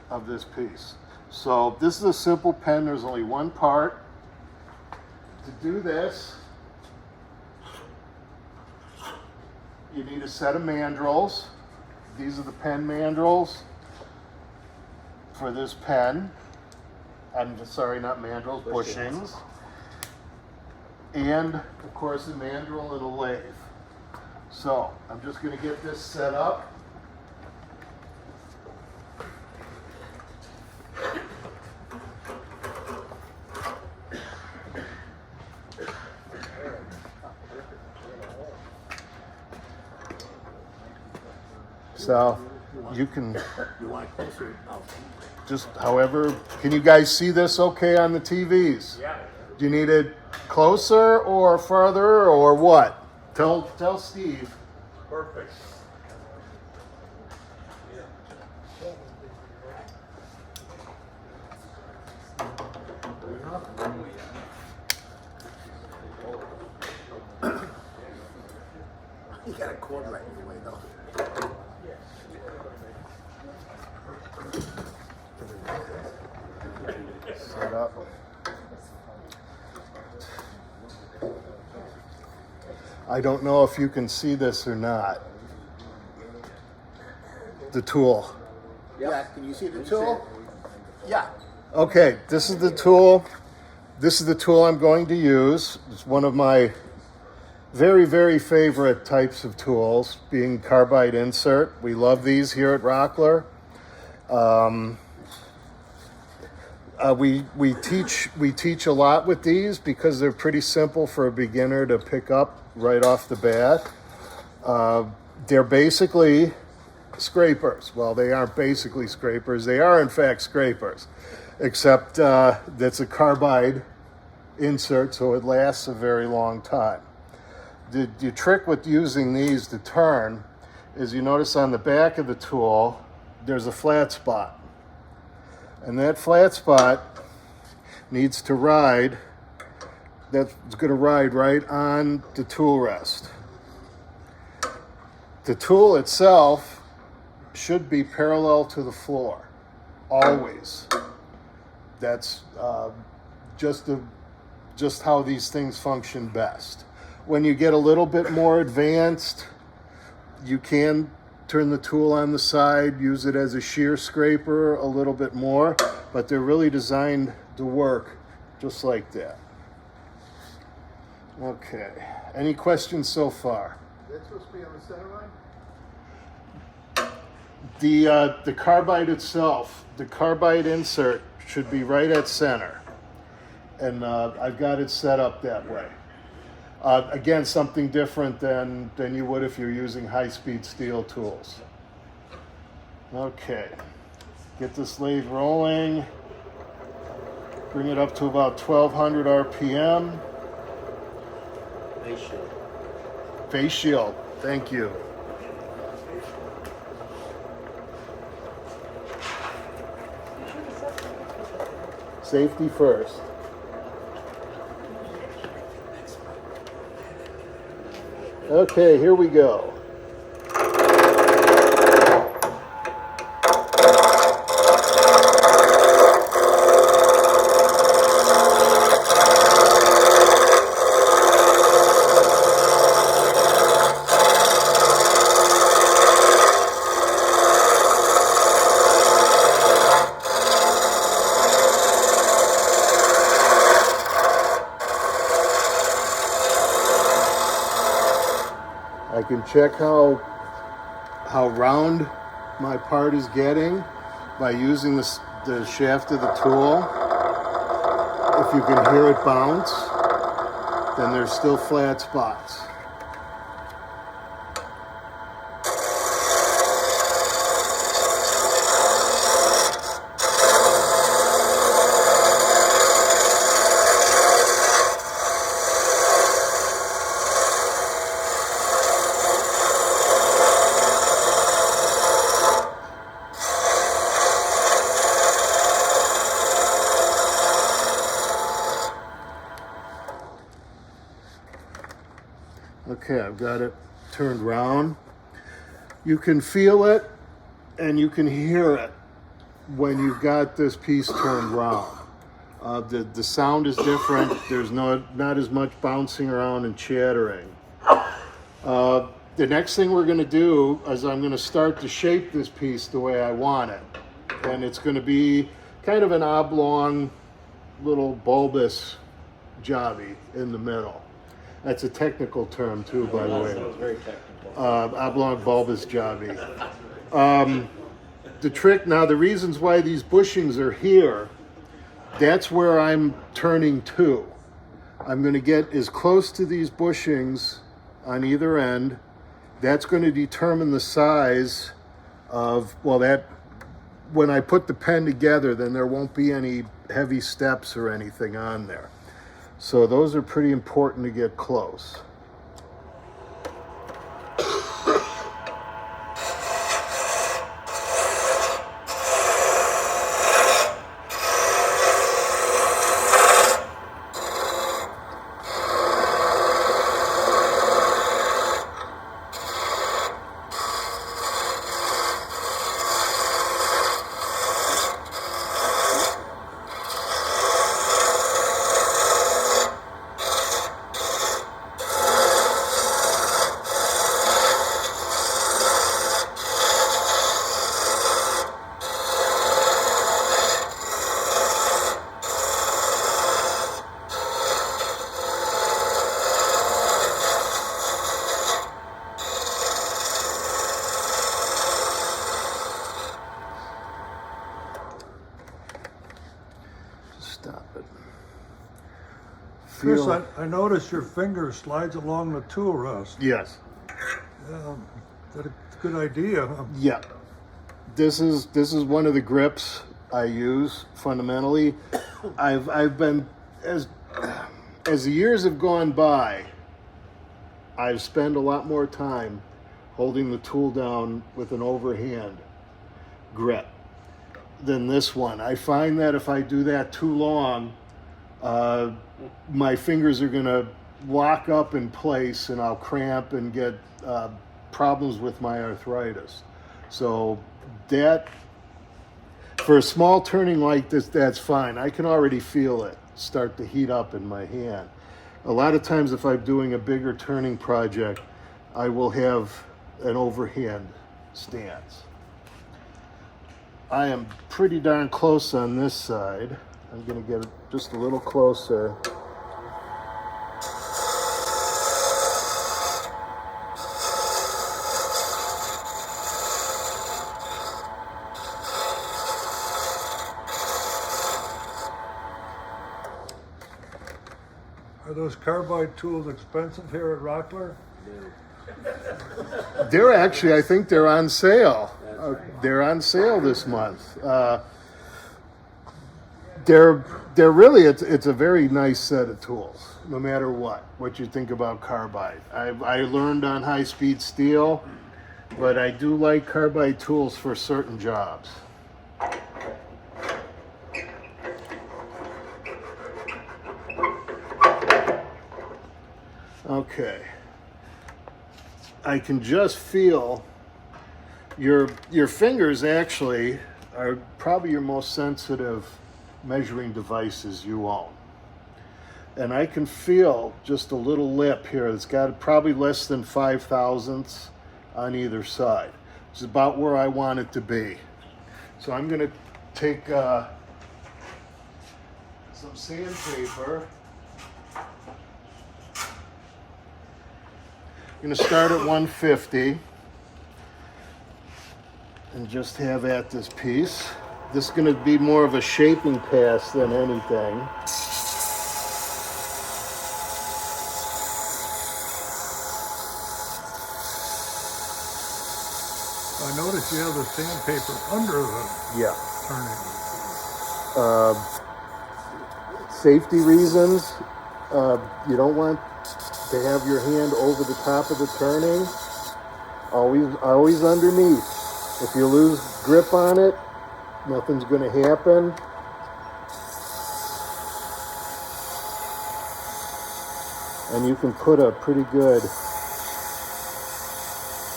of this piece. So this is a simple pen. There's only one part. To do this, you need a set of mandrels. These are the pen mandrels for this pen. I'm sorry, not mandrels, bushings. And of course a mandrel and a lathe. So I'm just going to get this set up. So you can just however, can you guys see this okay on the TVs? Yeah. Do you need it closer or further or what? Tell Steve. Perfect. You got a cord right in the way though. Set up. I don't know if you can see this or not. The tool. Yeah, can you see the tool? Yeah. Okay, this is the tool. This is the tool I'm going to use. It's one of my very, very favorite types of tools, being carbide insert. We love these here at Rockler. We teach a lot with these because they're pretty simple for a beginner to pick up right off the bat. They're basically scrapers. Well, they aren't basically scrapers. They are in fact scrapers, except that's a carbide insert, so it lasts a very long time. The trick with using these to turn is you notice on the back of the tool there's a flat spot. And that flat spot needs to ride, that's going to ride right on the tool rest. The tool itself should be parallel to the floor, always. That's just how these things function best. When you get a little bit more advanced, you can turn the tool on the side, use it as a shear scraper a little bit more, but they're really designed to work just like that. Okay, any questions so far? That's supposed to be on the center line? The carbide itself, the carbide insert should be right at center. And I've got it set up that way. Again, something different than you would if you're using high-speed steel tools. Okay, get this lathe rolling. Bring it up to about 1200 RPM. Face shield. Face shield, thank you. Safety first. Okay, here we go. I can check how round my part is getting by using the shaft of the tool. If you can hear it bounce, then there's still flat spots. Okay, I've got it turned round. You can feel it and you can hear it when you've got this piece turned round. The sound is different. There's not as much bouncing around and chattering. The next thing we're going to do is I'm going to start to shape this piece the way I want it. And it's going to be kind of an oblong little bulbous jobby in the middle. That's a technical term too, by the way. That was very technical. Oblong bulbous jobby. The trick now, the reasons why these bushings are here, that's where I'm turning to. I'm going to get as close to these bushings on either end. That's going to determine the size of, well, that when I put the pen together, then there won't be any heavy steps or anything on there. So those are pretty important to get close. Stop it. Chris, I noticed your finger slides along the tool rest. Yes. That's a good idea. Yeah. This is one of the grips I use fundamentally. I've been as the years have gone by, I've spent a lot more time holding the tool down with an overhand grip than this one. I find that if I do that too long, my fingers are going to lock up in place and I'll cramp and get problems with my arthritis. So that, for a small turning like this, that's fine. I can already feel it start to heat up in my hand. A lot of times if I'm doing a bigger turning project, I will have an overhand stance. I am pretty darn close on this side. I'm going to get just a little closer. Are those carbide tools expensive here at Rockler? They're actually, I think they're on sale. They're on sale this month. They're really, it's a very nice set of tools, no matter what you think about carbide. I learned on high-speed steel, but I do like carbide tools for certain jobs. Okay. I can just feel your fingers actually are probably your most sensitive measuring devices you own. And I can feel just a little lip here that's got probably less than 5/1000ths on either side. It's about where I want it to be. So I'm going to take some sandpaper. I'm going to start at 150 and just have at this piece. This is going to be more of a shaping pass than anything. I noticed you have the sandpaper under the turning. Safety reasons, you don't want to have your hand over the top of the turning. Always underneath. If you lose grip on it, nothing's going to happen. And you can put a pretty good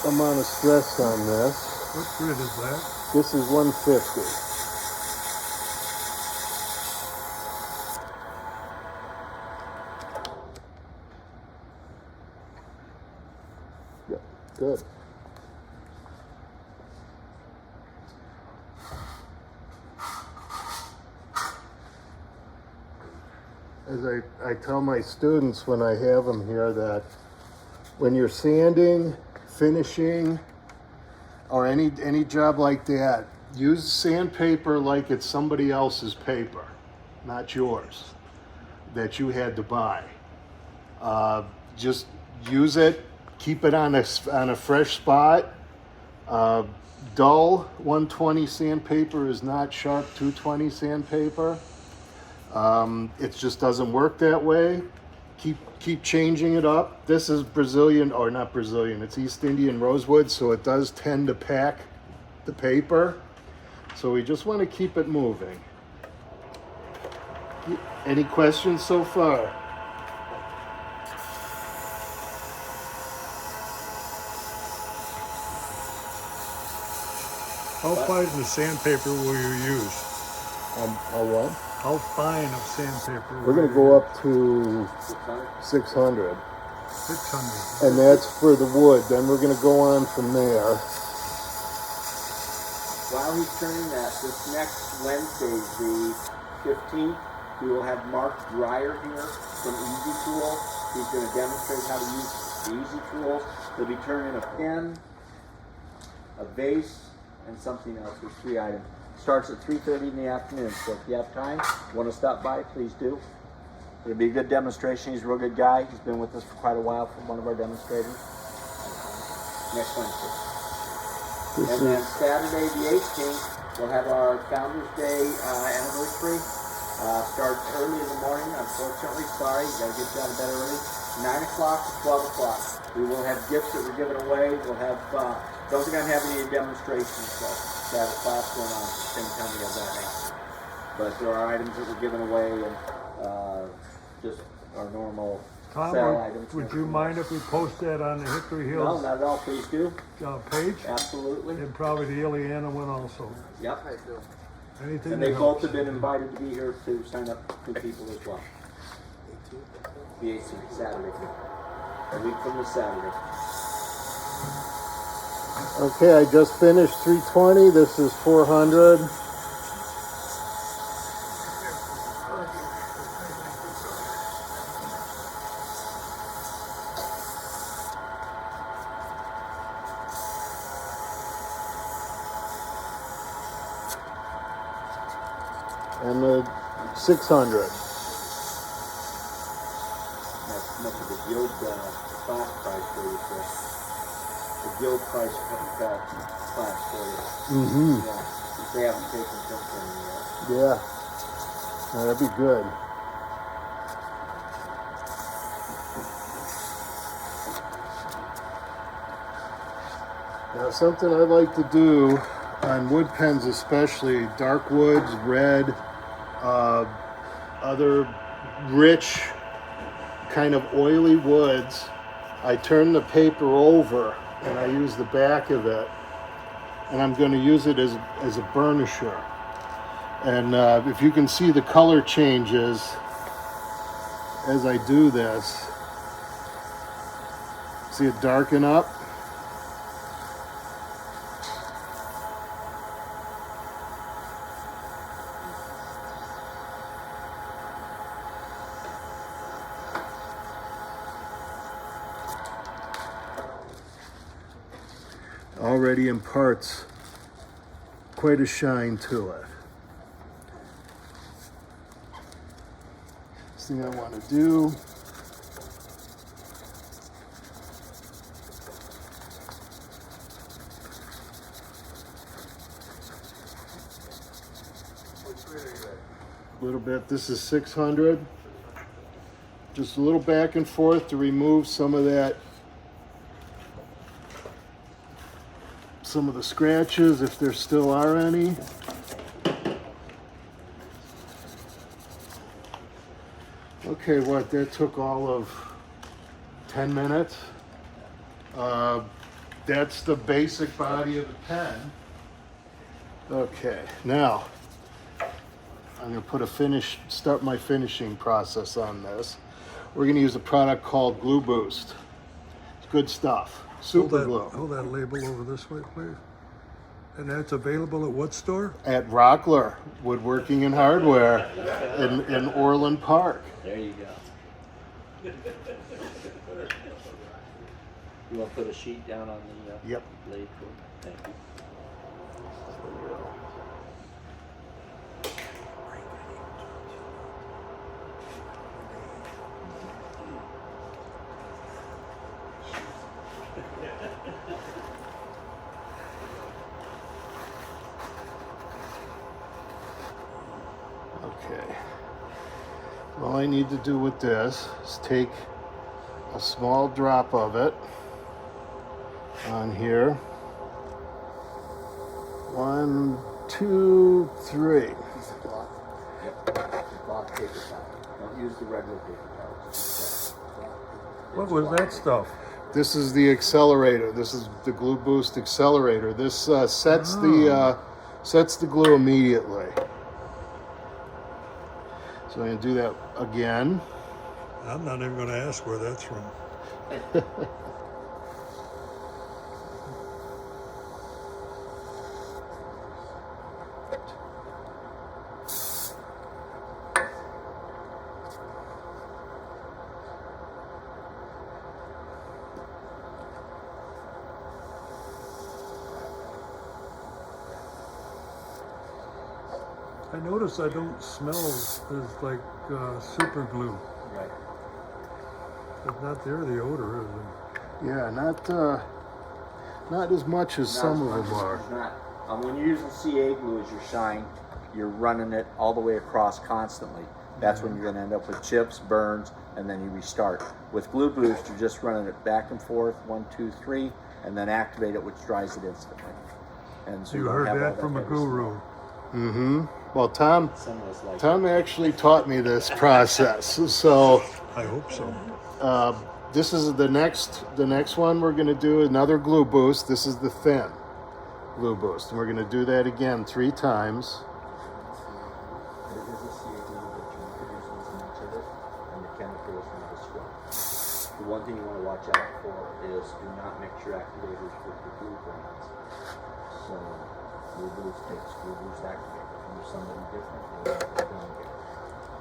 amount of stress on this. What grit is that? This is 150. Good. As I tell my students when I have them here, that when you're sanding, finishing, or any job like that, use sandpaper like it's somebody else's paper, not yours, that you had to buy. Just use it, keep it on a fresh spot. Dull 120 sandpaper is not sharp 220 sandpaper. It just doesn't work that way. Keep changing it up. This is Brazilian, or not Brazilian, it's East Indian rosewood, so it does tend to pack the paper. So we just want to keep it moving. Any questions so far? How fine the sandpaper will you use? A what? How fine of sandpaper? We're going to go up to 600. 600. And that's for the wood. Then we're going to go on from there. While he's turning that, this next Wednesday, the 15th, we will have Mark Dreyer here from Easy Tool. He's going to demonstrate how to use the Easy Tools. He'll be turning a pen, a vase, and something else. There's 3 items. Starts at 3:30 in the afternoon, so if you have time, want to stop by, please do. It'll be a good demonstration. He's a real good guy. He's been with us for quite a while, for one of our demonstrators. Next Wednesday. And then Saturday the 18th, we'll have our Founders Day anniversary. Starts early in the morning, unfortunately. Sorry, you gotta get you out of bed early. 9 o'clock to 12 o'clock. We will have gifts that we're giving away. We'll have, don't think I'm having any demonstrations, so we have a class going on at the same time we have that happening. But there are items that we're giving away, and just our normal Tom, sale items. would you mind if we post that on the Hickory No, Hills not at all. Please do. Page? Absolutely. And probably the Ileana one also. Yep. Anything And that they helps. both have been invited to be here to sign up new people as well. The 18th, Saturday. A week from this Saturday. Okay, I just finished 320. This is 400. And the 600. That's much of the guild class price for you, Chris. The guild price class for you. Mm-hmm. Yeah. If they haven't taken something yet. Yeah. Oh, that'd be good. Now, something I like to do on wood pens, especially dark woods, red, other rich, kind of oily woods, I turn the paper over and I use the back of it, and I'm going to use it as a burnisher. And if you can see the color changes as I do this, see it darken up? Already imparts quite a shine to it. Next thing I want to do, a little bit, this is 600. Just a little back and forth to remove some of that, some of the scratches, if there still are any. Okay, what, that took all of 10 minutes. That's the basic body of the pen. Okay, now I'm gonna put start my finishing process on this. We're gonna use a product called Glue Boost. It's good stuff. super glue. Hold that label over this way, please. And that's available at what store? At Rockler Woodworking and Hardware in Orland Park. There you go. You want to put a sheet down on the Yep. blade? Thank you. Okay. All I need to do with this is take a small drop of it on here. 1, 2, 3. Piece of cloth. Yep. The cloth paper towel. Don't use the regular paper towels. What was that stuff? This is the accelerator. This is the glue boost accelerator. This sets the glue immediately. So I'm going to do that again. I'm not even going to ask where that's from. I notice I don't smell as like super glue. Right. It's not there, the odor, is it? Yeah, not as much as some of them are. When you're using CA glue as your shine, you're running it all the way across constantly. That's when you're going to end up with chips, burns, and then you restart. With Glue Boost, you're just running it back and forth, 1, 2, 3, and then activate it, which dries it instantly. And so You don't heard have all that from a heavy guru. smell. Mm-hmm. Well, Tom Sunless like actually taught me this process. So I hope so. this is the next one we're going to do, another glue boost. This is the thin glue boost, and we're going to do that again 3 times. It is a CA glue, but you're not using as much of it, and the chemical is not as strong. The one thing you want to watch out for is do not mix your activators with the glue brands. So Glue Boost takes Glue Boost activator from somebody different. They don't get it.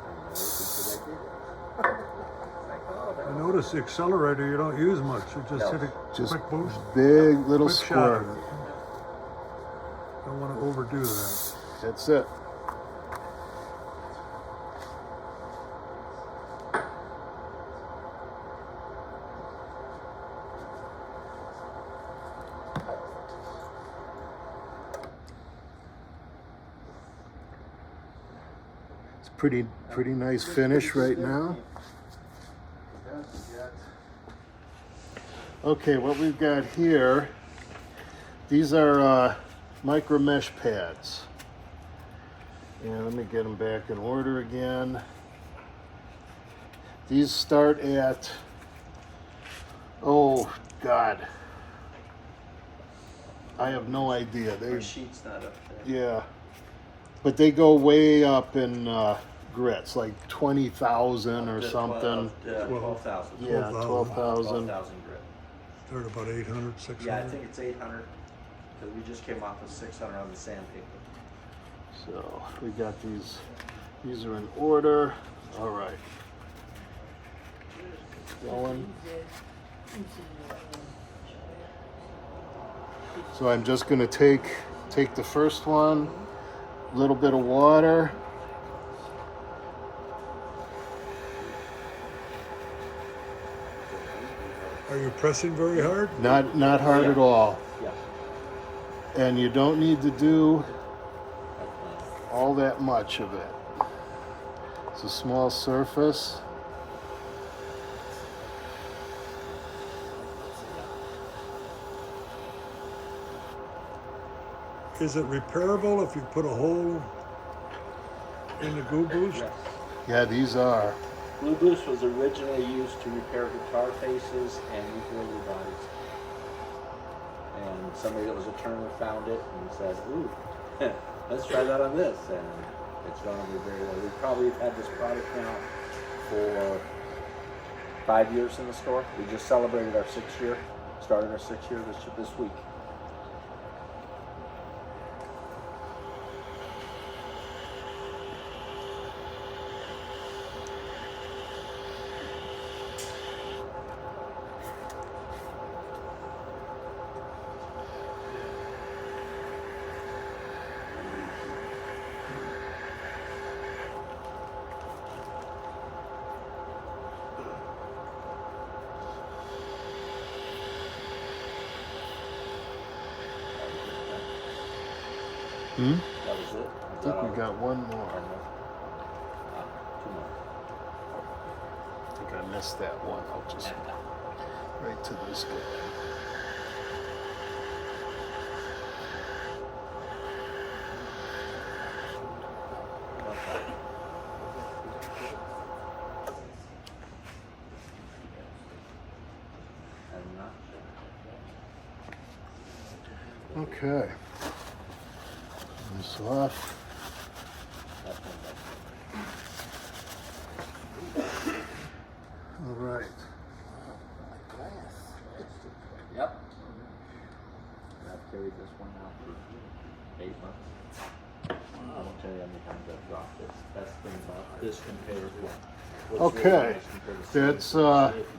I know because I did it. Like, oh, that I notice the accelerator you don't use much. You just No. hit a Just quick boost. big little Quick shot. squirt. Don't want to overdo that. That's it. It's pretty nice finish right now. Okay, what we've got here, these are micro mesh pads. And let me get them back in order again. These start at, oh God, I have no idea. my sheet's not up there. Yeah, but they go way up in grits, like 20,000 or something. 12,000. Yeah, 12,000. 12,000 grit. They're at about 800, 600. Yeah, I think it's 800 because we just came off of 600 on the sandpaper. So we got these. These are in order. All right. Going. So I'm just going to take the first one, a little bit of water. Are you pressing very hard? Not hard at all. Yeah. And you don't need to do all that much of it. It's a small surface. Is it repairable if you put a hole in the glue boost? Yes. Yeah, these are. Glue Boost was originally used to repair guitar faces and ukulele bodies. And somebody that was a turner found it and said, ooh, let's try that on this. And it's gone over very well. We probably have had this product now for 5 years in the store. We just celebrated our 6th year. Started our 6th year this week. Hmm? That was it. I think we got one more. Two more. I think I missed that one. I'll just right to this guy. Okay. This off. All right. Yep. I've carried this one now for 8 months. I won't tell you how many times I've dropped this. That's the thing about this compared to what's really Okay. nice compared to That's if you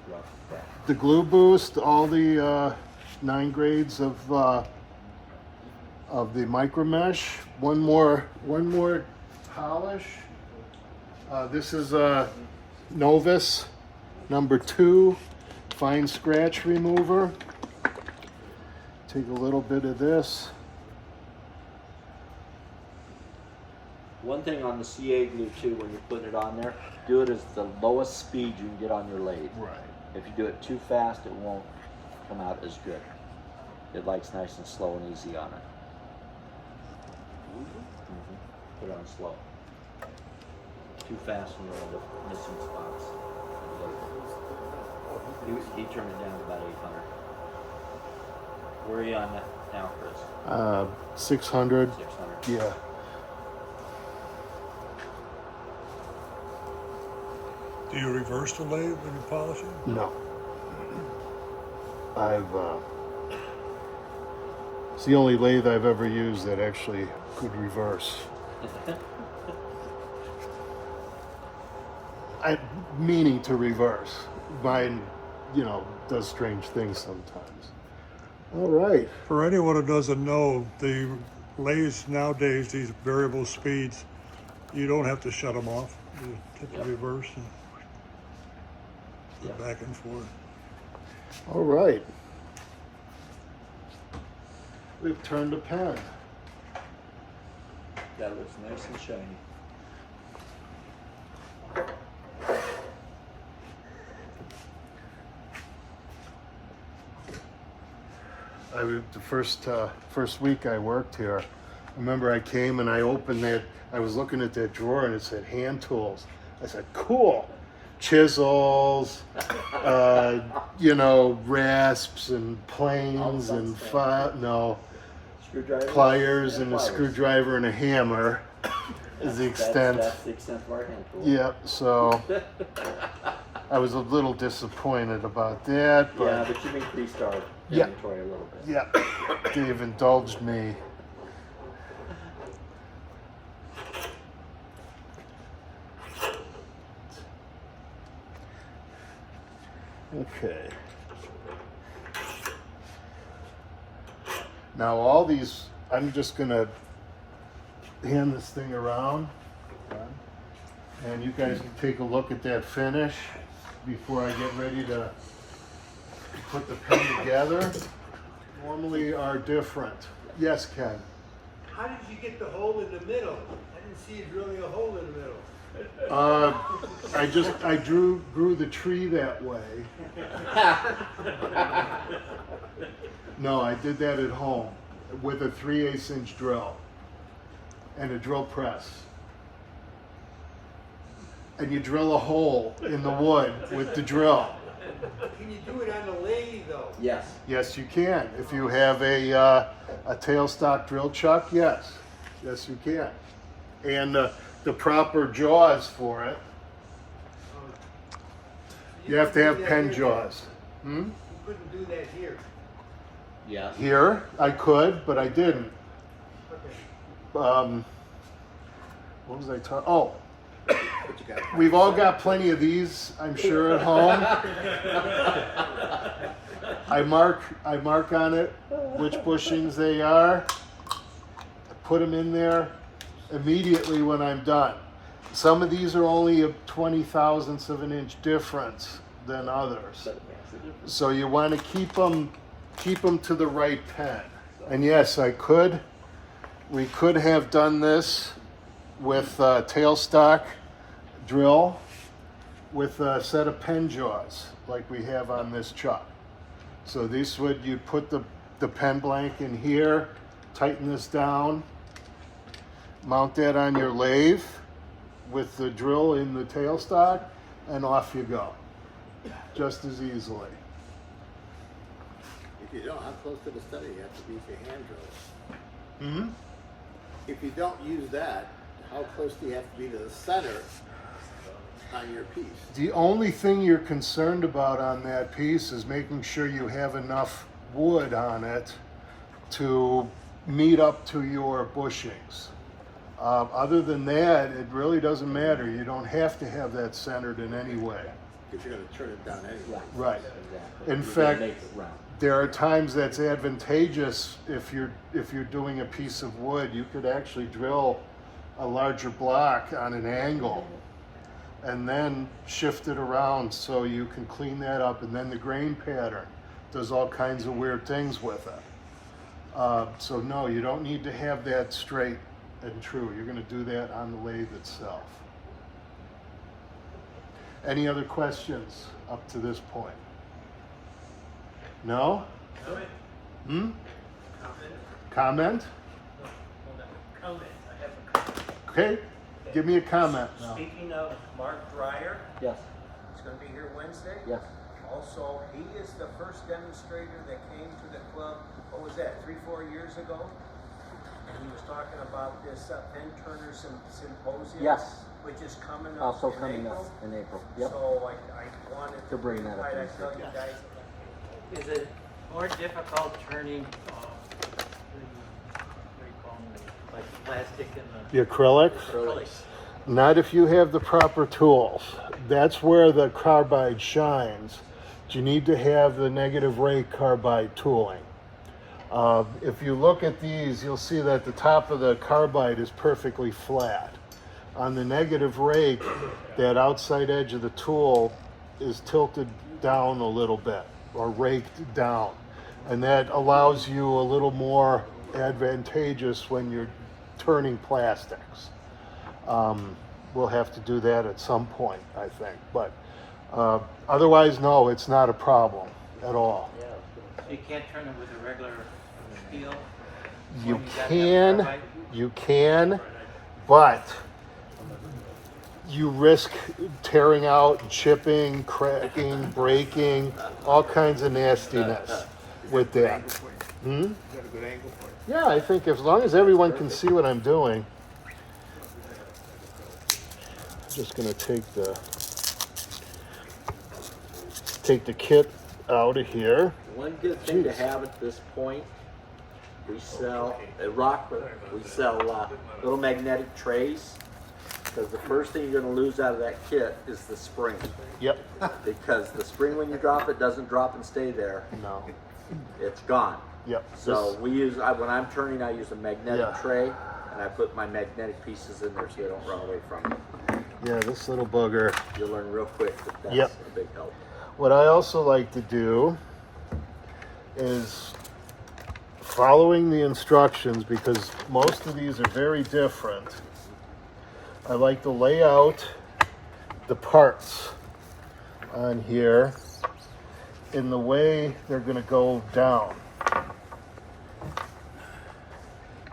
drop it back. the glue boost, all the 9 grades of the micro mesh. One more polish. This is Novus number 2 fine scratch remover. Take a little bit of this. One thing on the CA glue too, when you're putting it on there, do it as the lowest speed you can get on your lathe. Right. If you do it too fast, it won't come out as good. It likes nice and slow and easy on it. Put it on slow. Too fast and you'll end up missing spots. He turned it down to about 800. Where are you on that now, Chris? 600. 600. Yeah. Do you reverse the lathe when you polish it? No. It's the only lathe I've ever used that actually could reverse. I'm meaning to reverse. Mine, does strange things sometimes. All right. For anyone who doesn't know, the lathes nowadays, these variable speeds, you don't have to shut them off. You hit the reverse and go back and forth. All right. We've turned a pen. That looks nice and shiny. The first week I worked here, I remember I came and I opened it. I was looking at that drawer and it said hand tools. I said, cool. Chisels, rasps and planes and Screwdriver. pliers and a screwdriver and a hammer is the extent. That's the extent of our hand tool. Yep. So I was a little disappointed about that, but Yeah, but you've increased our inventory a little bit. yeah, they've indulged me. Okay. Now all these, I'm just gonna hand this thing around, and you guys can take a look at that finish before I get ready to put the pen together. Normally are different. Yes, Ken. How did you get the hole in the middle? I didn't see you drilling a hole in the middle. I grew the tree that way. No, I did that at home with a 3/8 inch drill and a drill press. And you drill a hole in the wood with the drill. Can you do it on the lathe though? Yes. Yes, you can. If you have a tailstock drill chuck, yes. Yes, you can. And the proper jaws for it. You have to have pen jaws. Hmm? You couldn't do that here. Yes. Here, I could, but I didn't. Okay. What was I talking? Oh, we've all got plenty of these, I'm sure, at home. I mark on it which bushings they are. I put them in there immediately when I'm done. Some of these are only a 20 thousandths of an inch difference than others. But it makes a difference. So you want to keep them to the right pen. And yes, we could have done this with tailstock drill with a set of pen jaws like we have on this chuck. So you'd put the pen blank in here, tighten this down, mount that on your lathe with the drill in the tailstock, and off you go. Just as easily. If you don't, how close to the center you have to be for hand drills? Mm-hmm. If you don't use that, how close do you have to be to the center on your piece? The only thing you're concerned about on that piece is making sure you have enough wood on it to meet up to your bushings. Other than that, it really doesn't matter. You don't have to have that centered in any way. Because you're going to turn it down anyway. Right. Exactly. In You're fact, gonna make it round. there are times that's advantageous if you're doing a piece of wood. You could actually drill a larger block on an angle and then shift it around so you can clean that up, and then the grain pattern does all kinds of weird things with it. So no, you don't need to have that straight and true. You're going to do that on the lathe itself. Any other questions up to this point? No? Comment? Hmm? Comment? Comment? Comment. I have a comment. Okay, give me a comment now. Speaking of Mark Dreyer, Yes. he's going to be here Wednesday. Yes. Also, he is the first demonstrator that came to the club, what was that, 3-4 years ago? And he was talking about this pen turner symposium. Yes. Which is coming up Also in coming April. up in April. Yep. So I wanted To bring that up I in tell April. you guys. Is it more difficult turning, what do you call them, like plastic in The acrylic? the acrylics? Not if you have the proper tools. That's where the carbide shines. You need to have the negative rake carbide tooling. If you look at these, you'll see that the top of the carbide is perfectly flat. On the negative rake, that outside edge of the tool is tilted down a little bit or raked down. And that allows you a little more advantageous when you're turning plastics. We'll have to do that at some point, I think. But otherwise, no, it's not a problem at all. So you can't turn it with a regular steel? You When gotta have can, carbide? you can, but you risk tearing out, chipping, cracking, breaking, all kinds of nastiness with that. Hmm? You got a good angle for it. Yeah, I think as long as everyone can see what I'm doing. I'm just gonna take the kit out of here. One good thing to Jeez. have at this point, we sell at Rockford, we sell little magnetic trays. Because the first thing you're going to lose out of that kit is the spring. Yep. Because the spring, when you drop it, doesn't drop and stay there. No. It's gone. Yep. So This- we use, when I'm turning, I use a magnetic Yeah. tray, and I put my magnetic pieces in there so they don't run away from me. yeah, this little bugger. You'll learn real quick that that's Yep. a big help. What I also like to do is following the instructions, because most of these are very different. I like to lay out the parts on here in the way they're going to go down.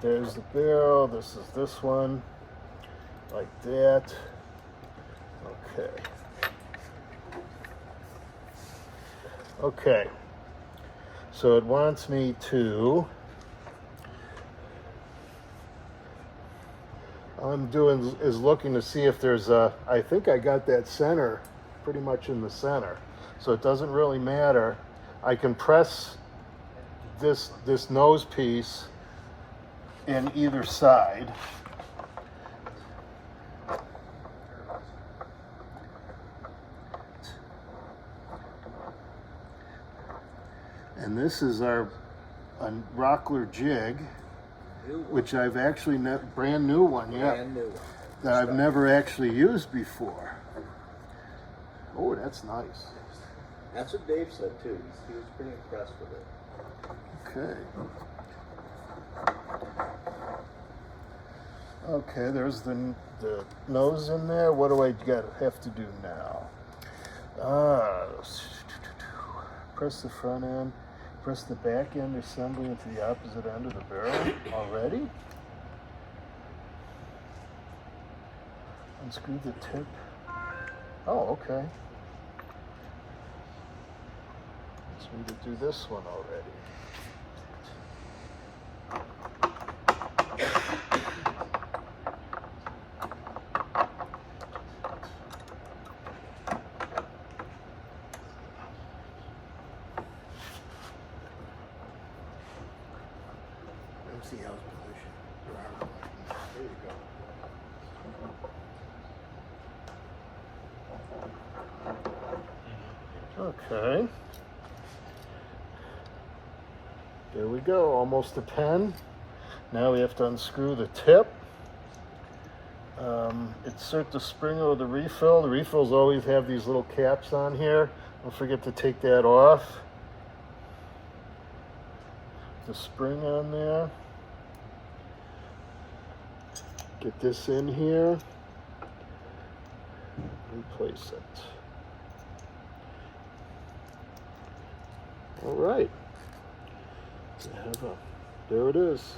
There's the barrel, this is this one, like that. Okay. Okay. So it wants me to, all I'm doing is looking to see if there's I think I got that center pretty much in the center. So it doesn't really matter. I can press this nose piece in either side. And this is our Rockler jig, which I've actually brand new one, yeah, Brand new one. that I've never actually used before. Oh, that's nice. That's what Dave said too. He was pretty impressed with it. Okay. Okay, there's the nose in there. What do I have to do now? Press the front end. Press the back end assembly into the opposite end of the barrel already. Unscrew the tip. Oh, okay. So we need to do this one already. Let's see how it's positioned. There you go. Okay. There we go, almost a 10. Now we have to unscrew the tip. Insert the spring or the refill. The refills always have these little caps on here. Don't forget to take that off. The spring on there. Get this in here. Replace it. All right. There it is.